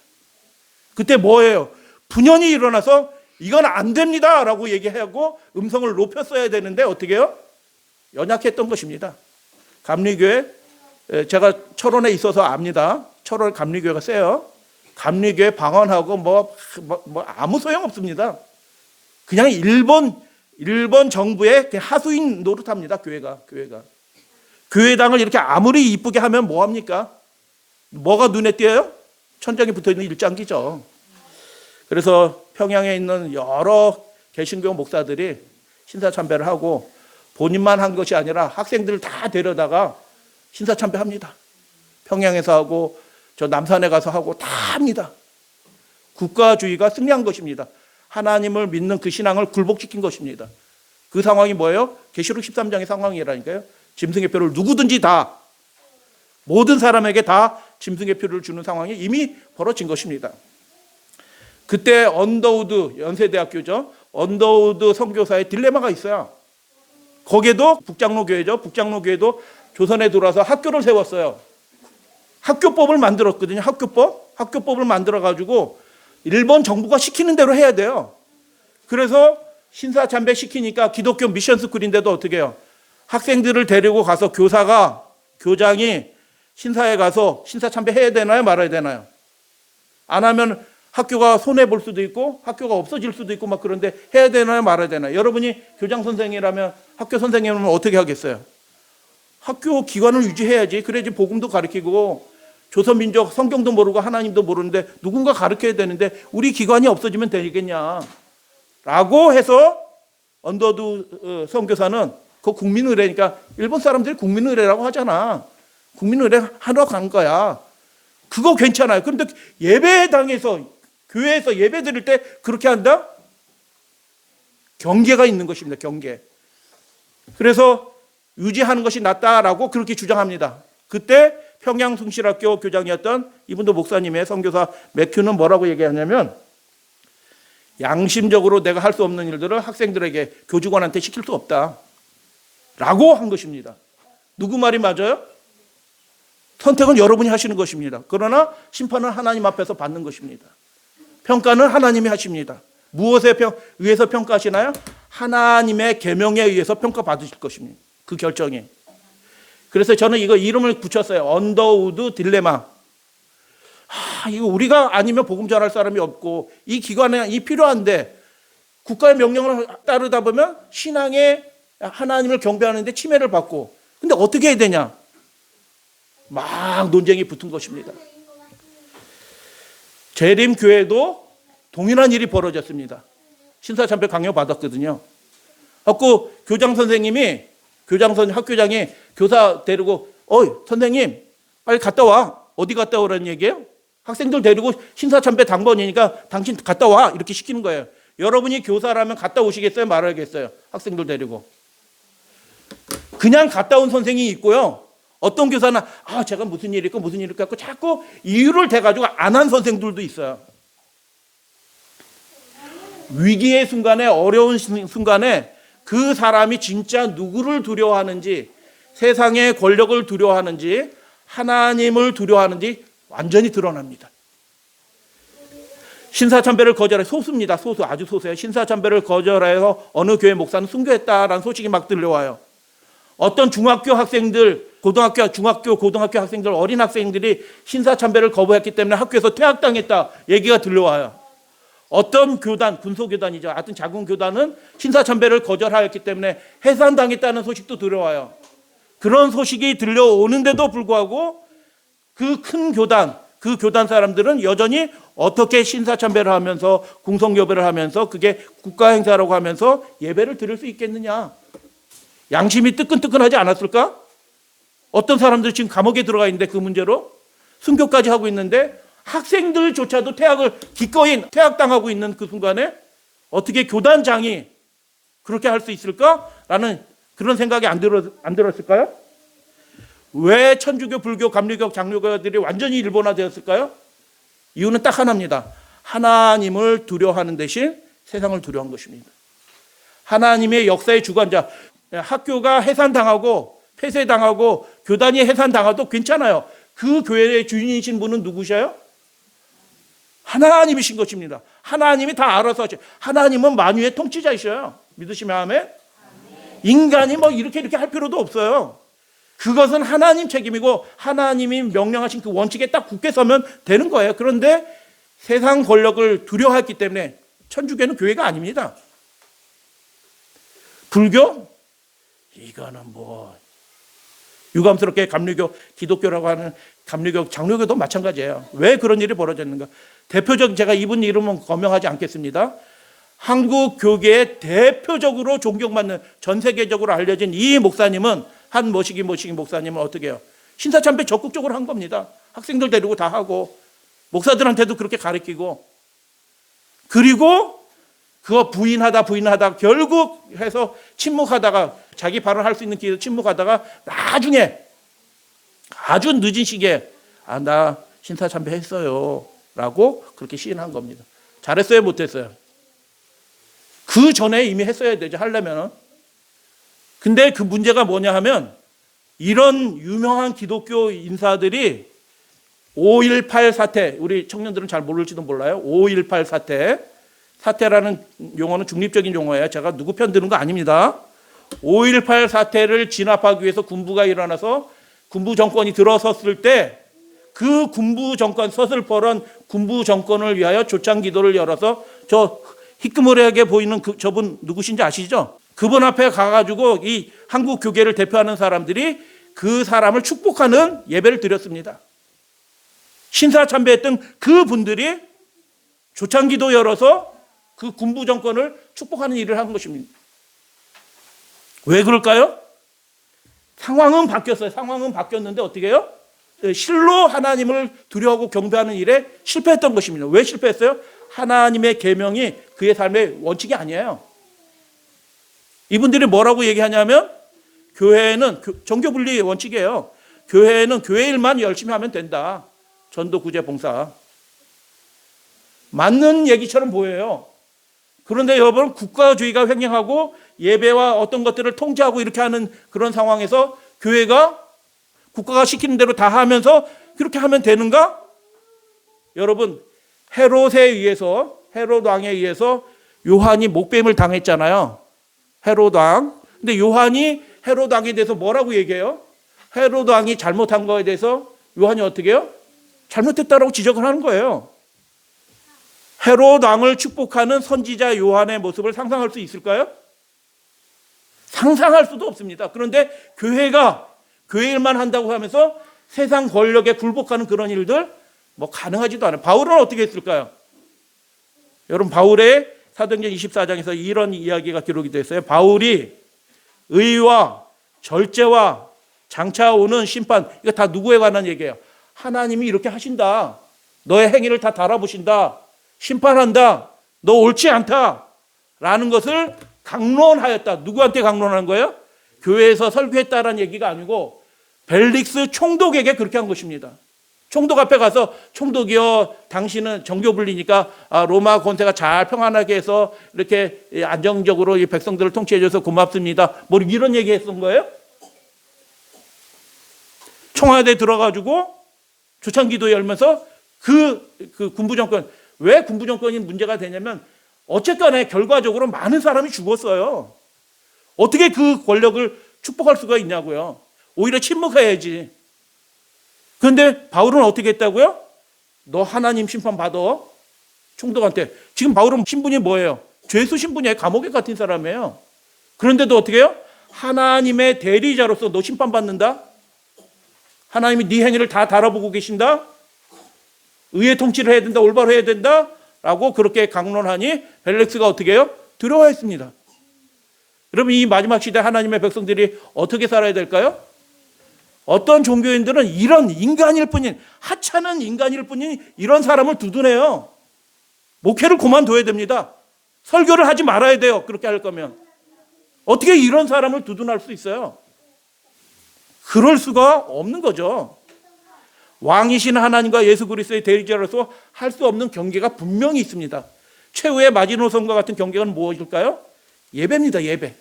그때 뭐예요? 분연이 일어나서 이건 안 됩니다 라고 얘기하고 음성을 높였어야 되는데 어떻게 해요? 연약했던 것입니다. 감리교회, 제가 철원에 있어서 압니다. 철원 감리교회가 세요. 감리교회 방언하고 뭐 아무 소용 없습니다. 그냥 일본 정부의 하수인 노릇합니다. 교회가 교회당을 이렇게 아무리 이쁘게 하면 뭐 합니까? 뭐가 눈에 띄어요? 천장에 붙어 있는 일장기죠. 그래서 평양에 있는 여러 개신교 목사들이 신사참배를 하고 본인만 한 것이 아니라 학생들을 다 데려다가 신사참배합니다. 평양에서 하고 저 남산에 가서 하고 다 합니다. 국가주의가 승리한 것입니다. 하나님을 믿는 그 신앙을 굴복시킨 것입니다. 그 상황이 뭐예요? 계시록 13장의 상황이라니까요. 짐승의 표를 누구든지 다, 모든 사람에게 다 짐승의 표를 주는 상황이 이미 벌어진 것입니다. 그때 언더우드, 연세대학교죠. 언더우드 선교사의 딜레마가 있어요. 거기에도 북장로교회죠. 북장로교회도 조선에 들어와서 학교를 세웠어요. 학교법을 만들었거든요. 학교법을 만들어가지고 일본 정부가 시키는 대로 해야 돼요. 그래서 신사참배 시키니까 기독교 미션 스쿨인데도 어떻게 해요? 학생들을 데리고 가서 교장이 신사에 가서 신사참배 해야 되나요? 말아야 되나요? 안 하면 학교가 손해볼 수도 있고 학교가 없어질 수도 있고 막 그런데 해야 되나요? 말아야 되나요? 여러분이 교장 선생이라면 학교 선생님은 어떻게 하겠어요? 학교 기관을 유지해야지. 그래야지 복음도 가르치고 조선민족 성경도 모르고 하나님도 모르는데 누군가 가르쳐야 되는데 우리 기관이 없어지면 되겠냐 라고 해서 언더우드 선교사는 그 국민의례니까 일본 사람들이 국민의례라고 하잖아. 국민의례 하러 간 거야. 그거 괜찮아요. 그런데 예배당에서 교회에서 예배 드릴 때 그렇게 한다? 경계가 있는 것입니다. 경계. 그래서 유지하는 것이 낫다라고 그렇게 주장합니다. 그때 평양숭실학교 교장이었던 이분도 목사님의 선교사 매큐는 뭐라고 얘기하냐면 양심적으로 내가 할 수 없는 일들을 학생들에게 교직원한테 시킬 수 없다 라고 한 것입니다. 누구 말이 맞아요? 선택은 여러분이 하시는 것입니다. 그러나 심판은 하나님 앞에서 받는 것입니다. 평가는 하나님이 하십니다. 무엇에 의해서 평가하시나요? 하나님의 계명에 의해서 평가받으실 것입니다. 그 결정이. 그래서 저는 이거 이름을 붙였어요. 언더우드 딜레마. 이거 우리가 아니면 복음 전할 사람이 없고 이 기관에 이 필요한데 국가의 명령을 따르다 보면 신앙에 하나님을 경배하는데 침해를 받고 근데 어떻게 해야 되냐? 막 논쟁이 붙은 것입니다. 재림교회도 동일한 일이 벌어졌습니다. 신사참배 강요 받았거든요. 그래서 교장 선생님이 학교장이 교사 데리고 선생님 빨리 갔다 와. 어디 갔다 오라는 얘기예요? 학생들 데리고 신사참배 당번이니까 당신 갔다 와 이렇게 시키는 거예요. 여러분이 교사라면 갔다 오시겠어요? 말하겠어요? 학생들 데리고. 그냥 갔다 온 선생이 있고요. 어떤 교사는 제가 무슨 일이 있고 무슨 일이 있고 자꾸 이유를 대가지고 안 한 선생들도 있어요. 위기의 순간에 어려운 순간에 그 사람이 진짜 누구를 두려워하는지 세상의 권력을 두려워하는지 하나님을 두려워하는지 완전히 드러납니다. 신사참배를 거절해 소수입니다. 소수 아주 소수예요. 신사참배를 거절해서 어느 교회 목사는 순교했다라는 소식이 막 들려와요. 어떤 중학교 학생들, 중학교, 고등학교 학생들, 어린 학생들이 신사참배를 거부했기 때문에 학교에서 퇴학당했다 얘기가 들려와요. 어떤 교단, 군소교단이죠. 하여튼 작은 교단은 신사참배를 거절하였기 때문에 해산당했다는 소식도 들려와요. 그런 소식이 들려오는데도 불구하고 그 큰 교단, 그 교단 사람들은 여전히 어떻게 신사참배를 하면서 궁성교배를 하면서 그게 국가행사라고 하면서 예배를 드릴 수 있겠느냐. 양심이 뜨끈뜨끈하지 않았을까? 어떤 사람들 지금 감옥에 들어가 있는데 그 문제로 순교까지 하고 있는데 학생들조차도 기꺼이 퇴학당하고 있는 그 순간에 어떻게 교단장이 그렇게 할 수 있을까라는 그런 생각이 안 들었을까요? 왜 천주교, 불교, 감리교, 장로교들이 완전히 일본화되었을까요? 이유는 딱 하나입니다. 하나님을 두려워하는 대신 세상을 두려워한 것입니다. 하나님의 역사의 주관자, 학교가 해산당하고 폐쇄당하고 교단이 해산당하도 괜찮아요. 그 교회의 주인이신 분은 누구셔요? 하나님이신 것입니다. 하나님이 다 알아서 하셔요. 하나님은 만유의 통치자이셔요. 믿으시면 아멘? 인간이 이렇게 할 필요도 없어요. 그것은 하나님 책임이고 하나님이 명령하신 그 원칙에 딱 굳게 서면 되는 거예요. 그런데 세상 권력을 두려워했기 때문에 천주교는 교회가 아닙니다. 불교? 이거는 뭐 유감스럽게 감리교, 기독교라고 하는 감리교, 장로교도 마찬가지예요. 왜 그런 일이 벌어졌는가? 대표적 제가 이분 이름은 거명하지 않겠습니다. 한국 교계에 대표적으로 존경받는 전 세계적으로 알려진 이 목사님은 한 모시기 목사님은 어떻게 해요? 신사참배 적극적으로 한 겁니다. 학생들 데리고 다 하고 목사들한테도 그렇게 가르치고 그리고 그거 부인하다 결국 해서 침묵하다가 자기 발언할 수 있는 기회에 침묵하다가 나중에 아주 늦은 시기에 나 신사참배 했어요 라고 그렇게 시인한 겁니다. 잘했어요 못했어요? 그 전에 이미 했어야 되죠 하려면. 근데 그 문제가 뭐냐 하면 이런 유명한 기독교 인사들이 5.18 사태, 우리 청년들은 잘 모를지도 몰라요. 5.18 사태라는 용어는 중립적인 용어예요. 제가 누구 편 드는 거 아닙니다. 5.18 사태를 진압하기 위해서 군부가 일어나서 군부 정권이 들어섰을 때 그 군부 정권, 서슬퍼런 군부 정권을 위하여 조창 기도를 열어서 저 희끄무레하게 보이는 저분 누구신지 아시죠? 그분 앞에 가가지고 이 한국 교계를 대표하는 사람들이 그 사람을 축복하는 예배를 드렸습니다. 신사참배했던 그 분들이 조창기도 열어서 그 군부 정권을 축복하는 일을 한 것입니다. 왜 그럴까요? 상황은 바뀌었어요. 상황은 바뀌었는데 어떻게 해요? 실로 하나님을 두려워하고 경배하는 일에 실패했던 것입니다. 왜 실패했어요? 하나님의 계명이 그의 삶의 원칙이 아니에요. 이분들이 뭐라고 얘기하냐면 교회는 정교분리 원칙이에요. 교회는 교회 일만 열심히 하면 된다. 전도, 구제, 봉사. 맞는 얘기처럼 보여요. 그런데 여러분 국가주의가 횡행하고 예배와 어떤 것들을 통제하고 이렇게 하는 그런 상황에서 교회가 국가가 시키는 대로 다 하면서 그렇게 하면 되는가? 여러분 헤롯 왕에 의해서 요한이 목뱀을 당했잖아요. 헤롯 왕. 근데 요한이 헤롯 왕에 대해서 뭐라고 얘기해요? 헤롯 왕이 잘못한 거에 대해서 요한이 어떻게 해요? 잘못했다라고 지적을 하는 거예요. 헤롯 왕을 축복하는 선지자 요한의 모습을 상상할 수 있을까요? 상상할 수도 없습니다. 그런데 교회가 교회 일만 한다고 하면서 세상 권력에 굴복하는 그런 일들 뭐 가능하지도 않아요. 바울은 어떻게 했을까요? 여러분 바울의 사도행전 24장에서 이런 이야기가 기록이 됐어요. 바울이 의와 절제와 장차 오는 심판, 이거 다 누구에 관한 얘기예요? 하나님이 이렇게 하신다. 너의 행위를 다 달아보신다. 심판한다. 너 옳지 않다. 라는 것을 강론하였다. 누구한테 강론한 거예요? 교회에서 설교했다라는 얘기가 아니고 벨릭스 총독에게 그렇게 한 것입니다. 총독 앞에 가서 총독이여 당신은 정교분리니까 로마 권세가 잘 평안하게 해서 이렇게 안정적으로 이 백성들을 통치해 줘서 고맙습니다. 뭐 이런 얘기 했던 거예요? 청와대 들어가지고 조창기도 열면서 그 군부 정권, 왜 군부 정권이 문제가 되냐면 어쨌거나 결과적으로 많은 사람이 죽었어요. 어떻게 그 권력을 축복할 수가 있냐고요. 오히려 침묵해야지. 그런데 바울은 어떻게 했다고요? 너 하나님 심판 받아. 총독한테. 지금 바울은 신분이 뭐예요? 죄수 신분이에요. 감옥에 갇힌 사람이에요. 그런데도 어떻게 해요? 하나님의 대리자로서 너 심판받는다? 하나님이 네 행위를 다 달아보고 계신다? 의의 통치를 해야 된다? 올바로 해야 된다? 라고 그렇게 강론하니 벨렉스가 어떻게 해요? 두려워했습니다. 여러분 이 마지막 시대 하나님의 백성들이 어떻게 살아야 될까요? 어떤 종교인들은 이런 인간일 뿐인, 하찮은 인간일 뿐인 이런 사람을 두둔해요. 목회를 그만둬야 됩니다. 설교를 하지 말아야 돼요. 그렇게 할 거면. 어떻게 이런 사람을 두둔할 수 있어요? 그럴 수가 없는 거죠. 왕이신 하나님과 예수 그리스도의 대리자로서 할 수 없는 경계가 분명히 있습니다. 최후의 마지노선과 같은 경계는 무엇일까요? 예배입니다. 예배.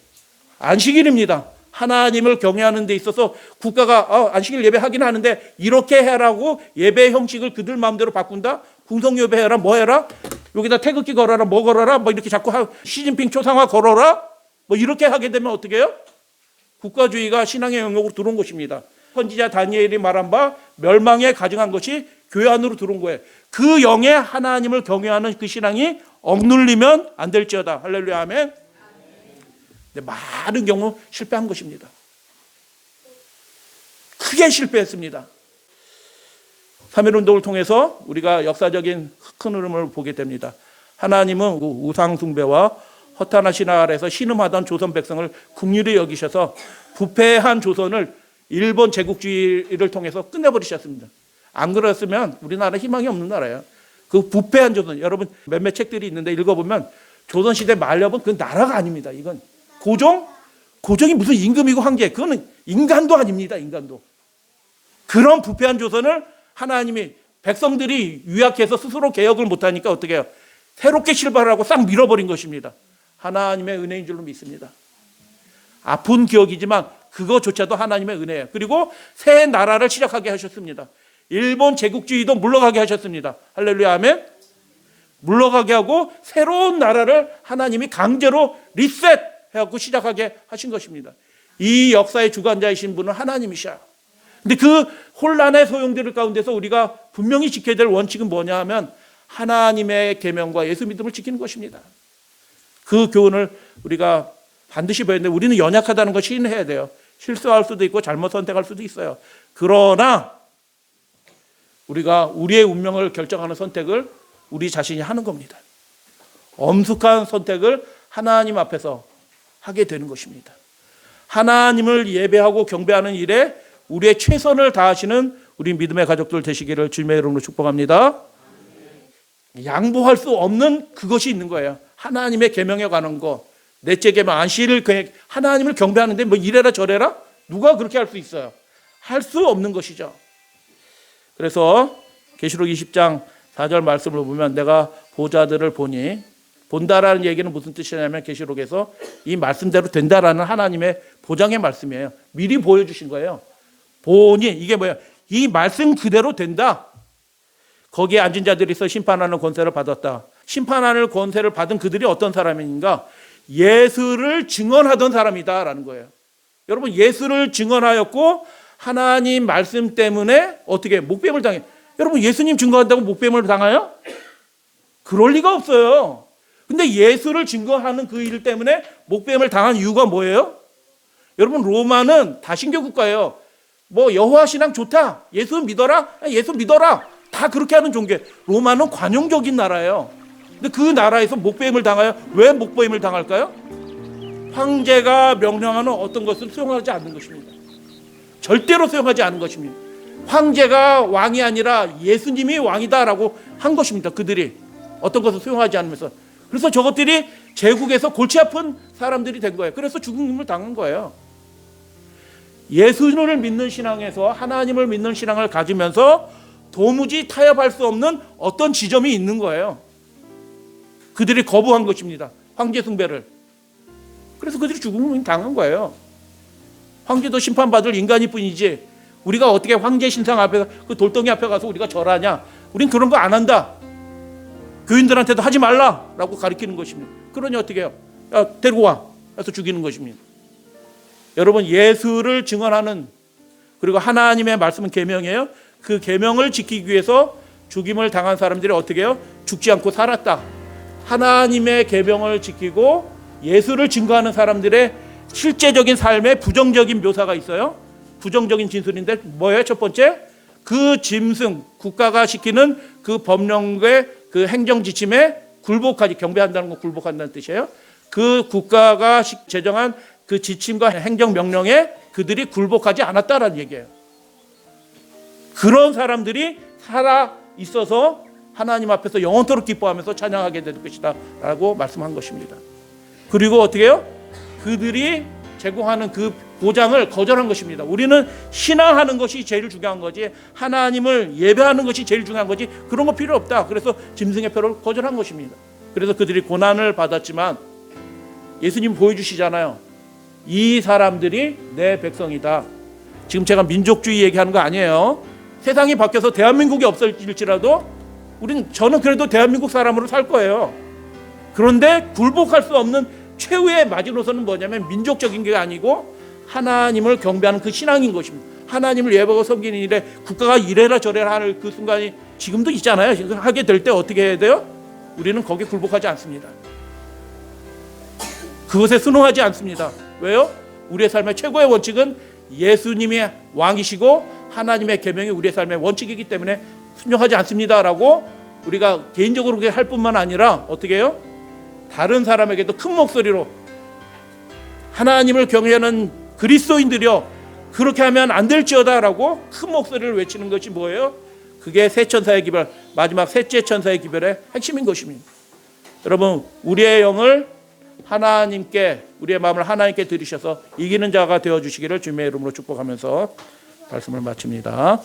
안식일입니다. 하나님을 경외하는 데 있어서 국가가 안식일 예배하긴 하는데 이렇게 해라고 예배 형식을 그들 마음대로 바꾼다? 궁성 예배해라 뭐 해라? 여기다 태극기 걸어라 뭐 걸어라 뭐 이렇게 자꾸 시진핑 초상화 걸어라 뭐 이렇게 하게 되면 어떻게 해요? 국가주의가 신앙의 영역으로 들어온 것입니다. 선지자 다니엘이 말한 바 멸망에 가증한 것이 교회 안으로 들어온 거예요. 그 영에 하나님을 경외하는 그 신앙이 억눌리면 안 될지어다. 할렐루야 아멘. 근데 많은 경우 실패한 것입니다. 크게 실패했습니다. 3.1운동을 통해서 우리가 역사적인 큰 흐름을 보게 됩니다. 하나님은 우상 숭배와 허탄한 신화 아래서 신음하던 조선 백성을 긍휼히 여기셔서 부패한 조선을 일본 제국주의를 통해서 끝내버리셨습니다. 안 그랬으면 우리나라 희망이 없는 나라예요. 그 부패한 조선, 여러분 몇몇 책들이 있는데 읽어보면 조선시대 말렵은 그 나라가 아닙니다. 이건 고종이 무슨 임금이고 황제, 그거는 인간도 아닙니다. 인간도. 그런 부패한 조선을 하나님이 백성들이 유약해서 스스로 개혁을 못하니까 어떻게 해요? 새롭게 실발하고 싹 밀어버린 것입니다. 하나님의 은혜인 줄로 믿습니다. 아픈 기억이지만 그거조차도 하나님의 은혜예요. 그리고 새 나라를 시작하게 하셨습니다. 일본 제국주의도 물러가게 하셨습니다. 할렐루야 아멘. 물러가게 하고 새로운 나라를 하나님이 강제로 리셋해갖고 시작하게 하신 것입니다. 이 역사의 주관자이신 분은 하나님이셔. 근데 그 혼란의 소용돌이 가운데서 우리가 분명히 지켜야 될 원칙은 뭐냐 하면 하나님의 계명과 예수 믿음을 지키는 것입니다. 그 교훈을 우리가 반드시 배워야 되는데 우리는 연약하다는 걸 시인해야 돼요. 실수할 수도 있고 잘못 선택할 수도 있어요. 그러나 우리가 우리의 운명을 결정하는 선택을 우리 자신이 하는 겁니다. 엄숙한 선택을 하나님 앞에서 하게 되는 것입니다. 하나님을 예배하고 경배하는 일에 우리의 최선을 다하시는 우리 믿음의 가족들 되시기를 주님의 이름으로 축복합니다. 양보할 수 없는 그것이 있는 거예요. 하나님의 계명에 관한 거. 넷째 계명 안식일을 하나님을 경배하는데 뭐 이래라 저래라? 누가 그렇게 할 수 있어요? 할 수 없는 것이죠. 그래서 계시록 20장 4절 말씀을 보면 내가 보좌들을 보니, 본다라는 얘기는 무슨 뜻이냐면 계시록에서 이 말씀대로 된다라는 하나님의 보장의 말씀이에요. 미리 보여주신 거예요. 보니 이게 뭐야? 이 말씀 그대로 된다. 거기에 앉은 자들이 있어 심판하는 권세를 받았다. 심판하는 권세를 받은 그들이 어떤 사람인가? 예수를 증언하던 사람이다라는 거예요. 여러분 예수를 증언하였고 하나님 말씀 때문에 어떻게 목뱀을 당해? 여러분 예수님 증거한다고 목뱀을 당해요? 그럴 리가 없어요. 근데 예수를 증거하는 그 일 때문에 목뱀을 당한 이유가 뭐예요? 여러분 로마는 다신교 국가예요. 뭐 여호와 신앙 좋다. 예수 믿어라. 예수 믿어라. 다 그렇게 하는 종교. 로마는 관용적인 나라예요. 근데 그 나라에서 목배임을 당하여 왜 목배임을 당할까요? 황제가 명령하는 어떤 것을 수용하지 않는 것입니다. 절대로 수용하지 않는 것입니다. 황제가 왕이 아니라 예수님이 왕이다라고 한 것입니다. 그들이 어떤 것을 수용하지 않으면서. 그래서 저것들이 제국에서 골치 아픈 사람들이 된 거예요. 그래서 죽음을 당한 거예요. 예수를 믿는 신앙에서 하나님을 믿는 신앙을 가지면서 도무지 타협할 수 없는 어떤 지점이 있는 거예요. 그들이 거부한 것입니다. 황제 숭배를. 그래서 그들이 죽음을 당한 거예요. 황제도 심판받을 인간일 뿐이지 우리가 어떻게 황제 신상 앞에 그 돌덩이 앞에 가서 우리가 절하냐. 우린 그런 거 안 한다. 교인들한테도 하지 말라라고 가르치는 것입니다. 그러니 어떻게 해요? 야, 데리고 와. 해서 죽이는 것입니다. 여러분 예수를 증언하는 그리고 하나님의 말씀은 계명이에요. 그 계명을 지키기 위해서 죽임을 당한 사람들이 어떻게 해요? 죽지 않고 살았다. 하나님의 계명을 지키고 예수를 증거하는 사람들의 실제적인 삶에 부정적인 묘사가 있어요. 부정적인 진술인데 뭐예요? 첫 번째, 그 짐승, 국가가 시키는 그 법령의 그 행정 지침에 굴복하지, 경배한다는 건 굴복한다는 뜻이에요. 그 국가가 제정한 그 지침과 행정 명령에 그들이 굴복하지 않았다라는 얘기예요. 그런 사람들이 살아 있어서 하나님 앞에서 영원토록 기뻐하면서 찬양하게 될 것이다 라고 말씀한 것입니다. 그리고 어떻게 해요? 그들이 제공하는 그 보장을 거절한 것입니다. 우리는 신앙하는 것이 제일 중요한 거지 하나님을 예배하는 것이 제일 중요한 거지 그런 거 필요 없다. 그래서 짐승의 표를 거절한 것입니다. 그래서 그들이 고난을 받았지만 예수님 보여주시잖아요. 이 사람들이 내 백성이다. 지금 제가 민족주의 얘기하는 거 아니에요. 세상이 바뀌어서 대한민국이 없어질지라도 저는 그래도 대한민국 사람으로 살 거예요. 그런데 굴복할 수 없는 최후의 마지노선은 뭐냐면 민족적인 게 아니고 하나님을 경배하는 그 신앙인 것입니다. 하나님을 예배하고 섬기는 일에 국가가 이래라 저래라 하는 그 순간이 지금도 있잖아요. 하게 될 때 어떻게 해야 돼요? 우리는 거기에 굴복하지 않습니다. 그것에 순응하지 않습니다. 왜요? 우리의 삶의 최고의 원칙은 예수님이 왕이시고 하나님의 계명이 우리의 삶의 원칙이기 때문에 순종하지 않습니다라고 우리가 개인적으로 그렇게 할 뿐만 아니라 어떻게 해요? 다른 사람에게도 큰 목소리로 하나님을 경외하는 그리스도인들이여 그렇게 하면 안 될지어다라고 큰 목소리를 외치는 것이 뭐예요? 그게 새 천사의 기별, 마지막 셋째 천사의 기별의 핵심인 것입니다. 여러분, 우리의 영을 하나님께, 우리의 마음을 하나님께 드리셔서 이기는 자가 되어주시기를 주님의 이름으로 축복하면서 말씀을 마칩니다.